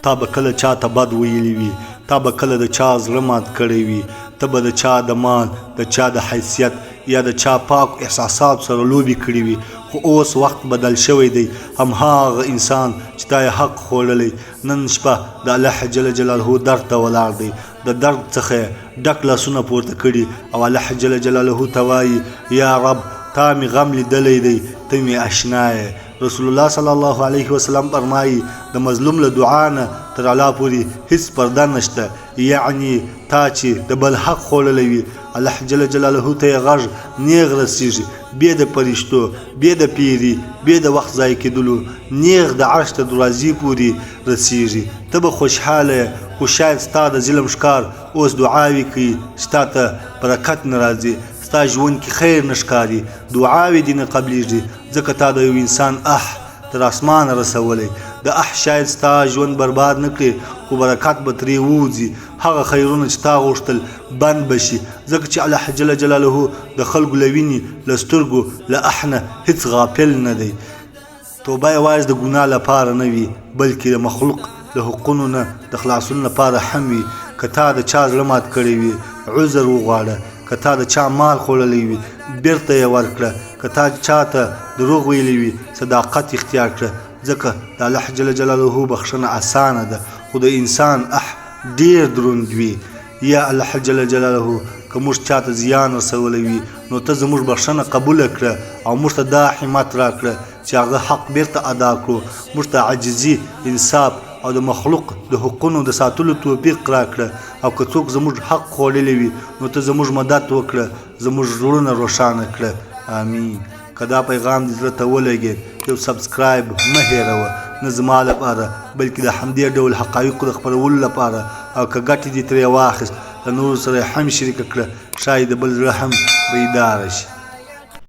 تا به کله چاته بد ویلی وي، تا به کله د چا زړه مات کړی وي، ته به د چا د مال، د چا د حیثیت یا د چا پاک احساسات سره لوبې کړي وي. خو اوس وخت بدل شوی دی. هماغه انسان چې تا یې حق خوړلی نن شپه د الله جل جلاله درد ته ولاړ دی. د درد څخه یې ډک لاسونه پورته کړي او الله جل جلاله ته وایي یا رب تا مې غم لیدلی دی، ته مې اشنا یې. رسول الله صلی الله علیه وسلم فرمایي د مظلوم له دعا نه تر الله پورې هیڅ پرده نشته. یعنی تا چې د بل حق خوړلی وي الله جل جلاله ته یې غږ نیغ رسیږي، بې د پرشتو، بې د پیري، بې د وخت ضایع کېدلو، نیغ د عرش د دروازې پورې رسیږي. ته به خوشحاله یې، خو شاید ستا د ظلم ښکار اوس دعاوې کوي چې تا ته برکت نه راځي، ستا ژوند کې خیر نه ښکاري، دعاوې دې نه قبلیږي ځکه تا د یو انسان تر اسمانه رسولی. د شاید ستا ژوند برباد نه کړي خو برکت به ترې ووځي. هغه خیرونه چې تا غوښتل بند به شي ځکه چې الله جل جلاله د خلکو له وینې، له سترګو، له نه هیڅ غافل نه دی. توبه یوازې د ګناه لپاره نه وي بلکې د مخلوق له حقونو نه د خلاصون لپاره هم وي. که تا د چا زړه مات کړی وي عذر وغواړه، که تا د چا مال خوړلی وي بیرته یې ورکړه، که تا چاته دروغ ویلی وي صداقت اختیار کړه ځکه د الله جل جلاله بخښنه اسانه ده خو د انسان ډیر دروند وي. یا الله جل جلاله که موږ چاته زیان رسولی وي نو ته زموږ بخښنه قبوله کړه او موږ ته دا همت راکړه چې هغه حق بیرته ادا کړو. موږ ته عاجزي، انصاف او د مخلوق د حقونو د ساتلو توفیق راکړه. او که څوک زموږ حق خوړلی وي نو ته زموږ مدد وکړه، زموږ زړونه روښانه کړه. آمین. که دا پیغام دې زړه ته ولګېد یو سبسکرایب مه هېروه، نه زما لپاره بلکې د همدې ډول حقایقو د خپرولو لپاره. او که ګټې دې ترې واخیست له نورو سره یې هم شریکه کړه، ښایي د بل زړه هم بیداره شي.